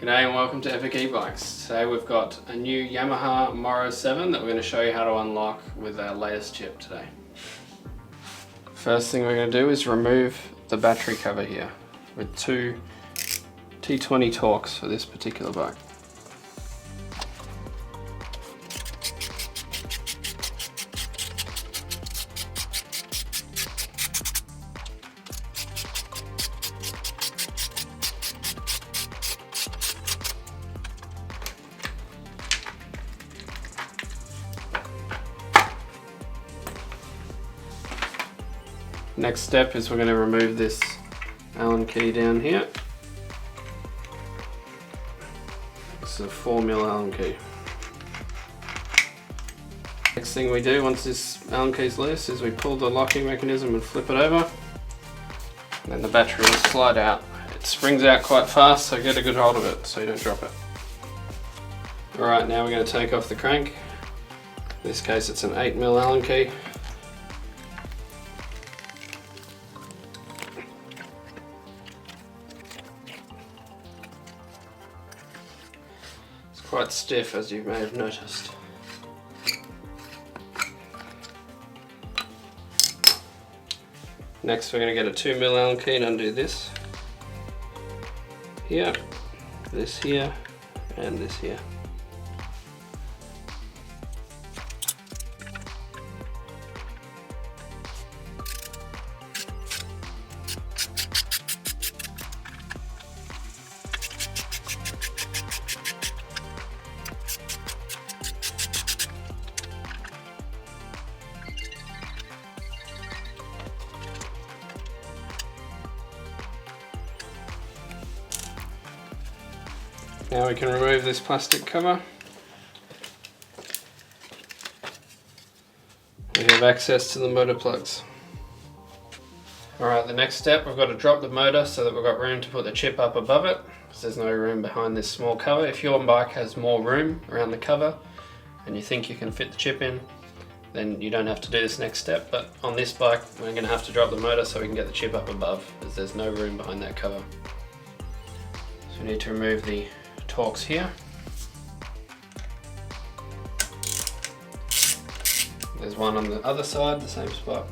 G'day and welcome to Epic E-Bikes. Today we've got a new Yamaha Moro 7 that we're going to show you how to unlock with our latest chip today. First thing we're going to do is remove the battery cover here with two T20 Torx for this particular bike. Next step is we're going to remove this Allen key down here. It's a 4mm Allen key. Next thing we do once this Allen key is loose is we pull the locking mechanism and flip it over. And then the battery will slide out. It springs out quite fast, so get a good hold of it so you don't drop it. Alright, now we're going to take off the crank. In this case it's an 8mm Allen key. Quite stiff, as you may have noticed. Next we're going to get a 2mm Allen key and undo this here, this here, and this here. Now we can remove this plastic cover. We have access to the motor plugs. Alright, the next step, we've got to drop the motor so that we've got room to put the chip up above it, because there's no room behind this small cover. If your bike has more room around the cover and you think you can fit the chip in, then you don't have to do this next step, but on this bike we're going to have to drop the motor so we can get the chip up above, because there's no room behind that cover. So we need to remove the Torx here. There's one on the other side, the same spot.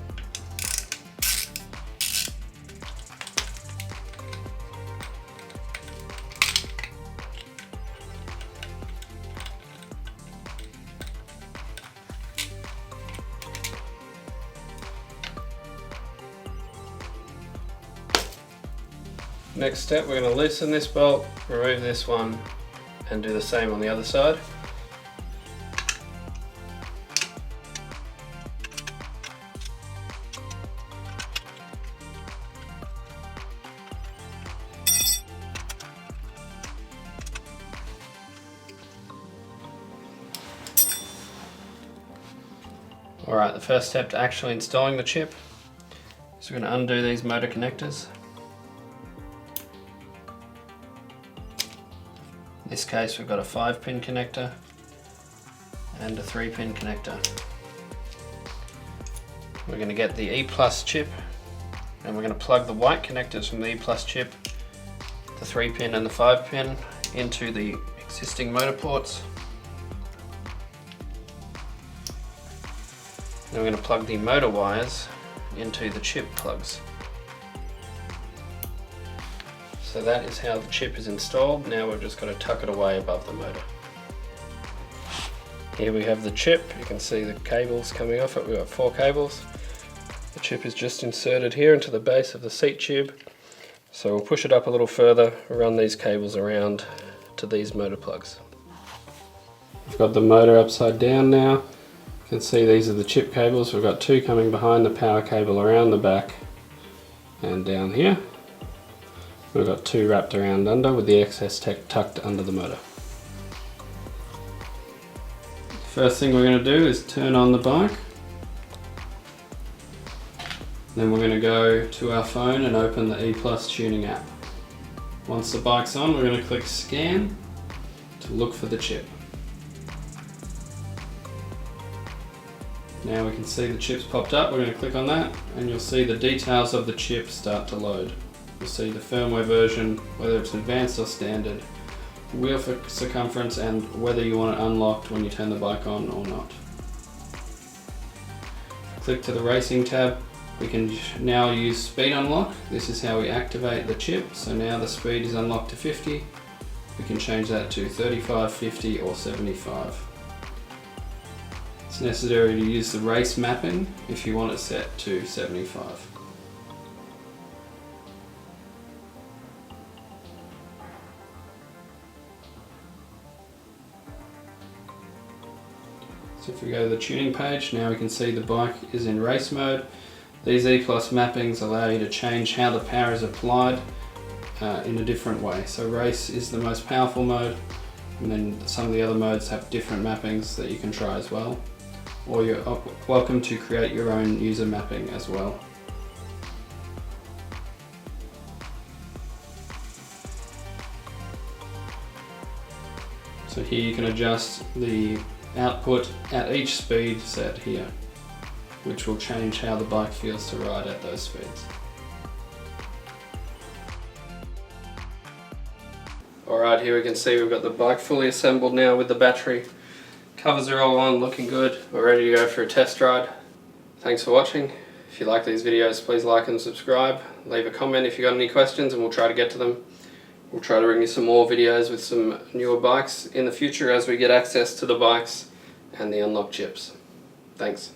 Next step, we're going to loosen this bolt, remove this one, and do the same on the other side. Alright, the first step to actually installing the chip is we're going to undo these motor connectors. In this case we've got a 5-pin connector and a 3-pin connector. We're going to get the E+ chip and we're going to plug the white connectors from the E+ chip, the 3-pin and the 5-pin, into the existing motor ports. Then we're going to plug the motor wires into the chip plugs. So that is how the chip is installed. Now we've just got to tuck it away above the motor. Here we have the chip. You can see the cables coming off it. We've got 4 cables. The chip is just inserted here into the base of the seat tube. So we'll push it up a little further, run these cables around to these motor plugs. We've got the motor upside down now. You can see these are the chip cables. We've got 2 coming behind the power cable around the back and down here. We've got 2 wrapped around under with the excess tucked under the motor. First thing we're going to do is turn on the bike. Then we're going to go to our phone and open the E+ tuning app. Once the bike's on, we're going to click scan to look for the chip. Now we can see the chips popped up. We're going to click on that and you'll see the details of the chip start to load. You'll see the firmware version, whether it's advanced or standard, wheel circumference and whether you want it unlocked when you turn the bike on or not. Click to the racing tab. We can now use speed unlock. This is how we activate the chip. So now the speed is unlocked to 50. We can change that to 35, 50 or 75. It's necessary to use the race mapping if you want it set to 75. So if we go to the tuning page, now we can see the bike is in race mode. These E+ mappings allow you to change how the power is applied in a different way. So race is the most powerful mode, and then some of the other modes have different mappings that you can try as well. Or you're welcome to create your own user mapping as well. So here you can adjust the output at each speed set here, which will change how the bike feels to ride at those speeds. Alright, here we can see we've got the bike fully assembled now with the battery. Covers are all on, looking good. We're ready to go for a test ride. Thanks for watching. If you like these videos, please like and subscribe. Leave a comment if you've got any questions and we'll try to get to them. We'll try to bring you some more videos with some newer bikes in the future as we get access to the bikes and the unlocked chips. Thanks.